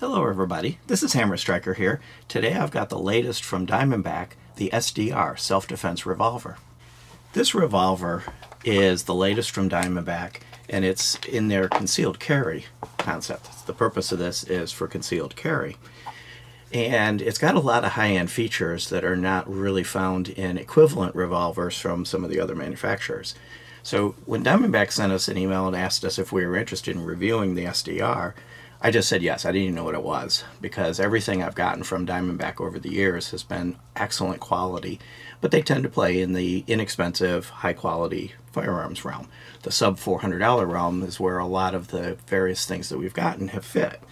Hello everybody, this is Hammer Striker here. Today I've got the latest from Diamondback, the SDR, Self Defense Revolver. This revolver is the latest from Diamondback, and it's in their concealed carry concept. The purpose of this is for concealed carry. And it's got a lot of high-end features that are not really found in equivalent revolvers from some of the other manufacturers. So when Diamondback sent us an email and asked us if we were interested in reviewing the SDR, I just said yes. I didn't even know what it was, because everything I've gotten from Diamondback over the years has been excellent quality, but they tend to play in the inexpensive, high-quality firearms realm. The sub $400 realm is where a lot of the various things that we've gotten have fit.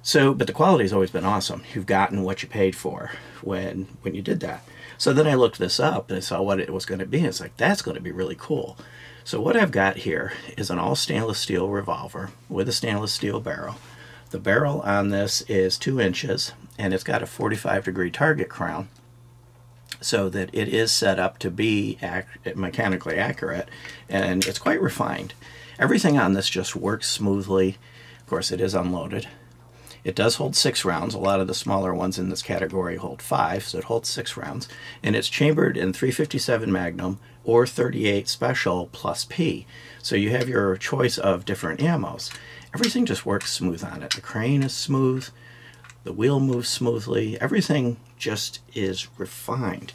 So, but the quality has always been awesome. You've gotten what you paid for when you did that. So then I looked this up and I saw what it was going to be. It's like, that's going to be really cool. So what I've got here is an all stainless steel revolver with a stainless steel barrel. The barrel on this is 2 inches, and it's got a 45-degree target crown, so that it is set up to be mechanically accurate, and it's quite refined. Everything on this just works smoothly. Of course, it is unloaded. It does hold 6 rounds. A lot of the smaller ones in this category hold 5, so it holds 6 rounds. And it's chambered in 357 Magnum or 38 Special plus P. So you have your choice of different ammos. Everything just works smooth on it. The crane is smooth. The wheel moves smoothly. Everything just is refined.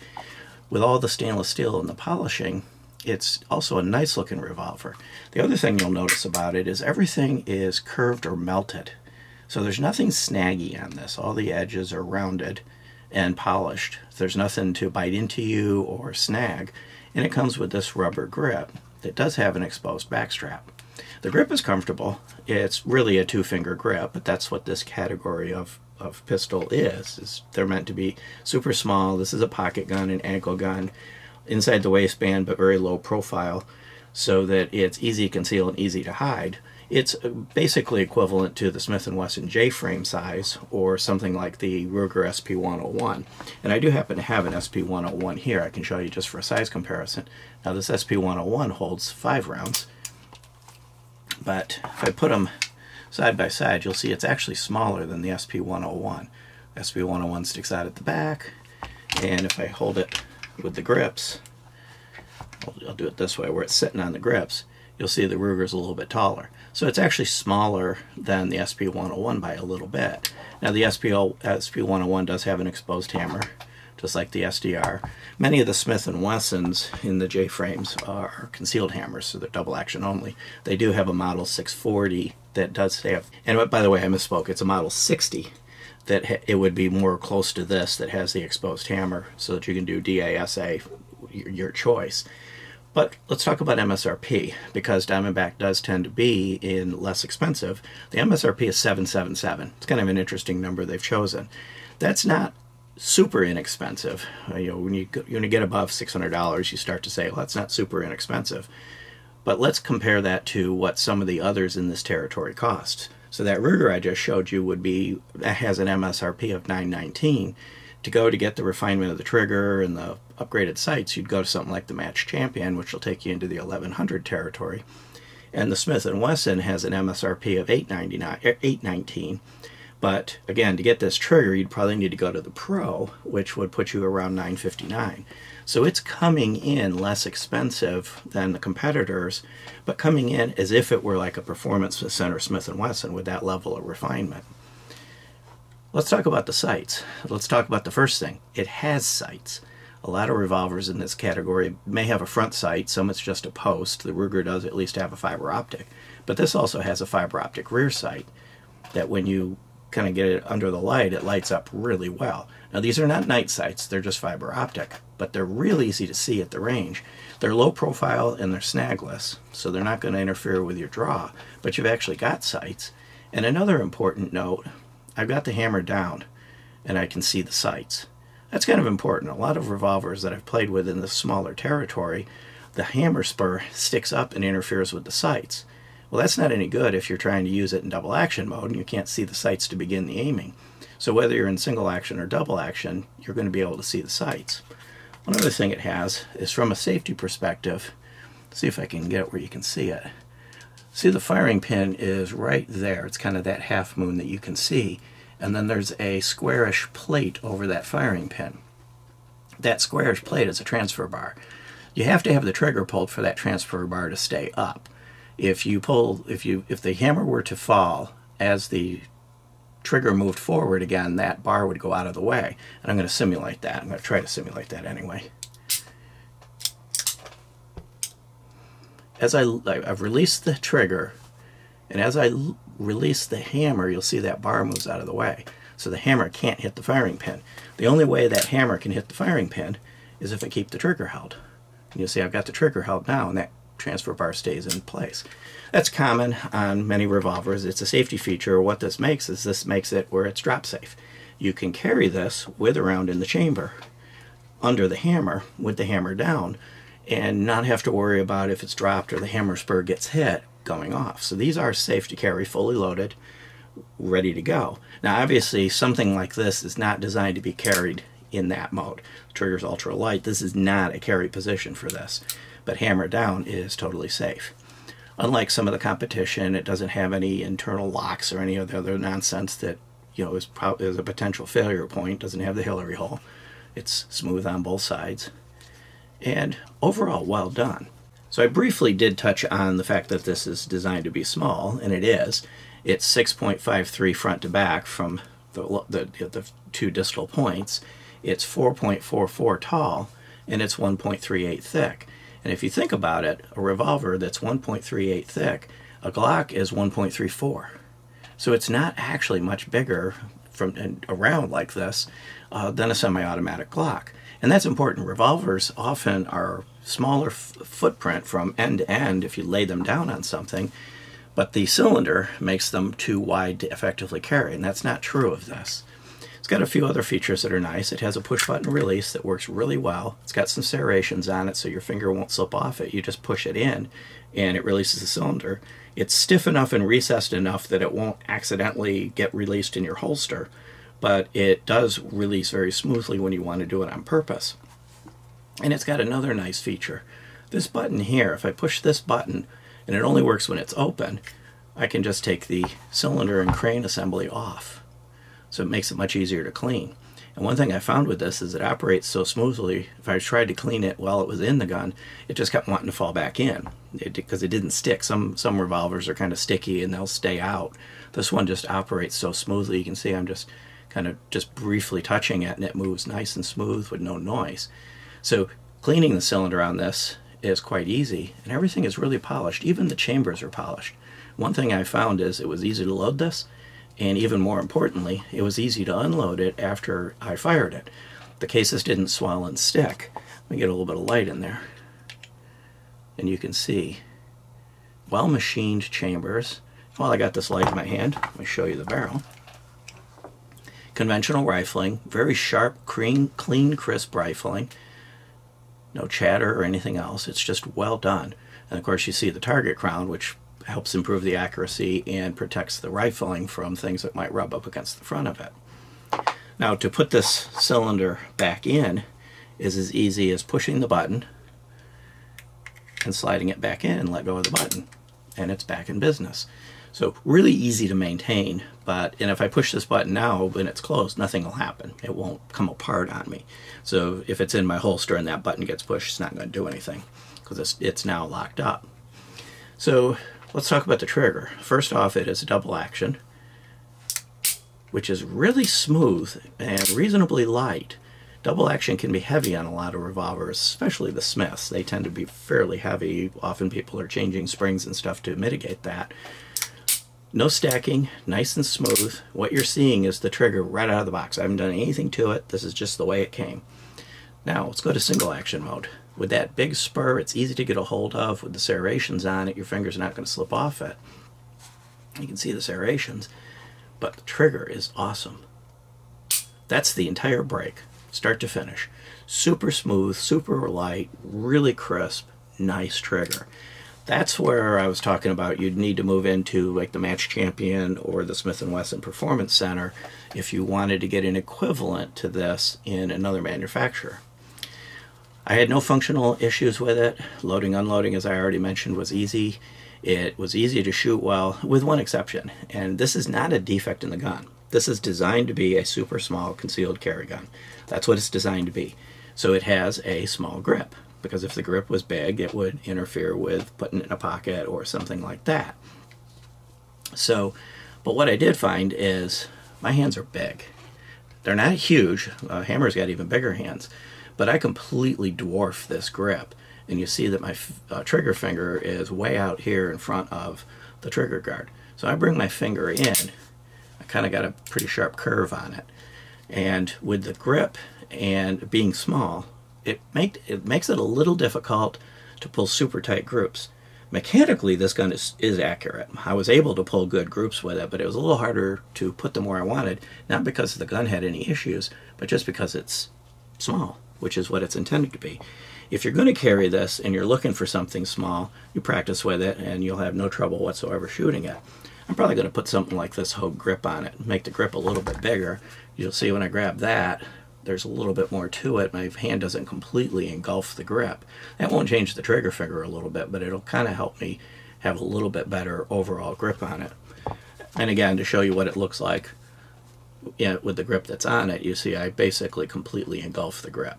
With all the stainless steel and the polishing, it's also a nice looking revolver. The other thing you'll notice about it is everything is curved or melted. So there's nothing snaggy on this. All the edges are rounded and polished. There's nothing to bite into you or snag. And it comes with this rubber grip that does have an exposed back strap. The grip is comfortable. It's really a 2-finger grip, but that's what this category of pistol is they're meant to be super small. This is a pocket gun, an ankle gun, inside the waistband, but very low profile, so that it's easy to conceal and easy to hide. It's basically equivalent to the Smith & Wesson J Frame size, or something like the Ruger SP101. And I do happen to have an SP101 here. I can show you just for a size comparison. Now this SP101 holds 5 rounds, but if I put them side by side, you'll see it's actually smaller than the SP101. SP101 sticks out at the back, and if I hold it with the grips, I'll do it this way, where it's sitting on the grips, you'll see the Ruger's a little bit taller. So it's actually smaller than the SP101 by a little bit. Now the SP101 does have an exposed hammer, just like the SDR. Many of the Smith & Wessons in the J frames are concealed hammers, so they're double action only. They do have a model 640 that does have, and by the way, I misspoke, it's a model 60 that it would be more close to this, that has the exposed hammer, so that you can do DASA, your choice. But let's talk about MSRP, because Diamondback does tend to be in less expensive. The MSRP is $777. It's kind of an interesting number they've chosen. That's not super inexpensive. You know, when you get above $600, you start to say, well, that's not super inexpensive. But let's compare that to what some of the others in this territory cost. So that Ruger I just showed you has an MSRP of $919. To get the refinement of the trigger and the upgraded sights, you'd go to something like the Match Champion, which will take you into the $1,100 territory. And the Smith & Wesson has an MSRP of $819. But again, to get this trigger, you'd probably need to go to the Pro, which would put you around $959. So it's coming in less expensive than the competitors, but coming in as if it were like a Performance Center Smith & Wesson with that level of refinement. Let's talk about the sights. Let's talk about the first thing. It has sights. A lot of revolvers in this category may have a front sight, some it's just a post. The Ruger does at least have a fiber optic. But this also has a fiber optic rear sight that when you kind of get it under the light, it lights up really well. Now these are not night sights, they're just fiber optic, but they're really easy to see at the range. They're low profile and they're snagless, so they're not going to interfere with your draw, but you've actually got sights. And another important note, I've got the hammer down and I can see the sights. That's kind of important. A lot of revolvers that I've played with in the smaller territory, the hammer spur sticks up and interferes with the sights. Well, that's not any good if you're trying to use it in double action mode and you can't see the sights to begin the aiming. So whether you're in single action or double action, you're going to be able to see the sights. One other thing it has is, from a safety perspective, see if I can get it where you can see it. See, the firing pin is right there. It's kind of that half moon that you can see. And then there's a squarish plate over that firing pin. That squarish plate is a transfer bar. You have to have the trigger pulled for that transfer bar to stay up. If the hammer were to fall as the trigger moved forward again, that bar would go out of the way. And I'm going to simulate that. I'm going to try to simulate that anyway. As I've released the trigger, and as I release the hammer, you'll see that bar moves out of the way. So the hammer can't hit the firing pin. The only way that hammer can hit the firing pin is if I keep the trigger held. And you'll see I've got the trigger held now, and that transfer bar stays in place. That's common on many revolvers. It's a safety feature. What this makes is this makes it where it's drop safe. You can carry this with around in the chamber under the hammer with the hammer down and not have to worry about if it's dropped or the hammer spur gets hit going off. So these are safe to carry, fully loaded, ready to go. Now obviously something like this is not designed to be carried in that mode. The trigger's ultra light. This is not a carry position for this, but hammer down is totally safe. Unlike some of the competition, it doesn't have any internal locks or any of the other nonsense that is a potential failure point. Doesn't have the Hillary hole. It's smooth on both sides. And overall, well done. So I briefly did touch on the fact that this is designed to be small, and it is. It's 6.53 front to back from the two distal points. It's 4.44 tall, and it's 1.38 thick. And if you think about it, a revolver that's 1.38 thick, a Glock is 1.34. So it's not actually much bigger from around like this than a semi-automatic Glock. And that's important. Revolvers often are smaller footprint from end to end if you lay them down on something, but the cylinder makes them too wide to effectively carry, and that's not true of this. It's got a few other features that are nice. It has a push button release that works really well. It's got some serrations on it so your finger won't slip off it. You just push it in and it releases the cylinder. It's stiff enough and recessed enough that it won't accidentally get released in your holster, but it does release very smoothly when you want to do it on purpose. And it's got another nice feature. This button here, if I push this button, and it only works when it's open, I can just take the cylinder and crane assembly off. So it makes it much easier to clean. And one thing I found with this is it operates so smoothly, if I tried to clean it while it was in the gun, it just kept wanting to fall back in because it didn't stick. Some revolvers are kind of sticky and they'll stay out. This one just operates so smoothly. You can see I'm just kind of just briefly touching it and it moves nice and smooth with no noise. So cleaning the cylinder on this is quite easy, and everything is really polished. Even the chambers are polished. One thing I found is it was easy to load this, and even more importantly, it was easy to unload it after I fired it. The cases didn't swell and stick. Let me get a little bit of light in there. And you can see well-machined chambers. While I got this light in my hand, let me show you the barrel. Conventional rifling, very sharp, clean, crisp rifling. No chatter or anything else. It's just well done. And of course you see the target crown, which helps improve the accuracy and protects the rifling from things that might rub up against the front of it. Now to put this cylinder back in is as easy as pushing the button and sliding it back in and let go of the button, and it's back in business. So really easy to maintain, and if I push this button now when it's closed, nothing will happen. It won't come apart on me. So if it's in my holster and that button gets pushed, it's not going to do anything because it's now locked up. So let's talk about the trigger. First off, it is a double action, which is really smooth and reasonably light. Double action can be heavy on a lot of revolvers, especially the Smiths. They tend to be fairly heavy. Often people are changing springs and stuff to mitigate that. No stacking, nice and smooth. What you're seeing is the trigger right out of the box. I haven't done anything to it. This is just the way it came. Now let's go to single action mode. With that big spur, it's easy to get a hold of. With the serrations on it, your finger's not going to slip off it. You can see the serrations, but the trigger is awesome. That's the entire break, start to finish. Super smooth, super light, really crisp, nice trigger. That's where I was talking about you'd need to move into like the Match Champion or the Smith & Wesson Performance Center if you wanted to get an equivalent to this in another manufacturer. I had no functional issues with it. Loading, unloading, as I already mentioned, was easy. It was easy to shoot well, with one exception, and this is not a defect in the gun. This is designed to be a super small concealed carry gun. That's what it's designed to be. So it has a small grip, because if the grip was big, it would interfere with putting it in a pocket or something like that. So, but what I did find is my hands are big. They're not huge. Hammer's got even bigger hands, but I completely dwarf this grip. And you see that my trigger finger is way out here in front of the trigger guard. So I bring my finger in, I kind of got a pretty sharp curve on it. And with the grip and being small, it makes it a little difficult to pull super tight groups. Mechanically, this gun is accurate. I was able to pull good groups with it, but it was a little harder to put them where I wanted, not because the gun had any issues, but just because it's small, which is what it's intended to be. If you're going to carry this and you're looking for something small, you practice with it and you'll have no trouble whatsoever shooting it. I'm probably going to put something like this Hogue grip on it, make the grip a little bit bigger. You'll see when I grab that, there's a little bit more to it. My hand doesn't completely engulf the grip. That won't change the trigger finger a little bit, but it'll kind of help me have a little bit better overall grip on it. And again, to show you what it looks like, with the grip that's on it, you see I basically completely engulf the grip.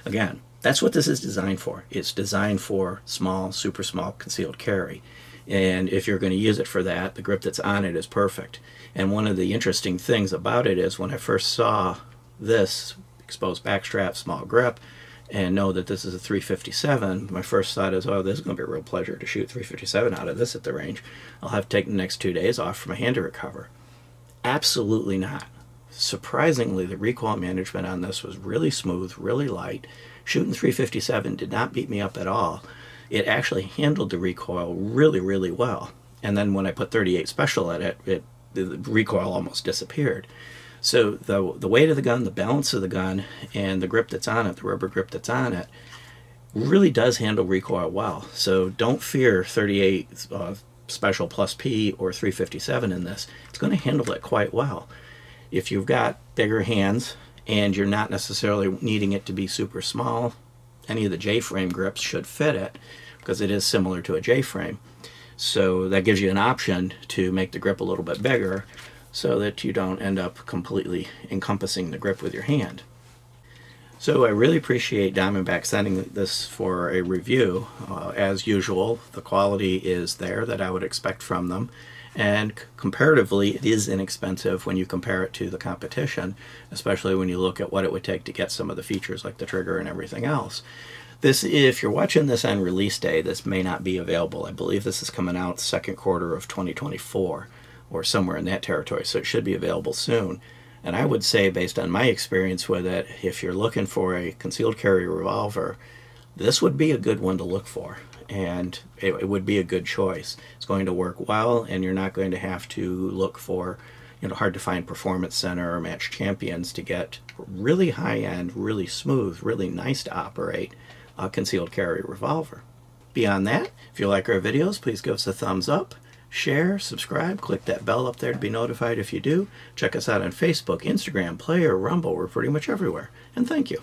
Again, that's what this is designed for. It's designed for small, super small concealed carry. And if you're going to use it for that, the grip that's on it is perfect. And one of the interesting things about it is when I first saw this exposed backstrap, small grip, and know that this is a 357, my first thought is, oh, this is going to be a real pleasure to shoot 357 out of this at the range. I'll have to take the next 2 days off for my hand to recover. Absolutely not. Surprisingly, the recoil management on this was really smooth, really light. Shooting 357 did not beat me up at all. It actually handled the recoil really, really well. And then when I put 38 special at it, the recoil almost disappeared. So the weight of the gun, the balance of the gun, and the grip that's on it, the rubber grip that's on it, really does handle recoil well. So don't fear 38 special plus P or 357 in this. It's going to handle it quite well. If you've got bigger hands and you're not necessarily needing it to be super small, any of the J Frame grips should fit it because it is similar to a J Frame. So that gives you an option to make the grip a little bit bigger so that you don't end up completely encompassing the grip with your hand. So I really appreciate Diamondback sending this for a review. As usual, the quality is there that I would expect from them. And comparatively, it is inexpensive when you compare it to the competition, especially when you look at what it would take to get some of the features like the trigger and everything else. This, if you're watching this on release day, this may not be available. I believe this is coming out second quarter of 2024 or somewhere in that territory, so it should be available soon. And I would say, based on my experience with it, if you're looking for a concealed carry revolver, this would be a good one to look for. And it would be a good choice. It's going to work well, and you're not going to have to look for, hard to find Performance Center or Match Champions to get really high-end, really smooth, really nice to operate a concealed carry revolver. Beyond that, if you like our videos, please give us a thumbs up, share, subscribe, click that bell up there to be notified if you do. Check us out on Facebook, Instagram, Player, Rumble. We're pretty much everywhere. And thank you.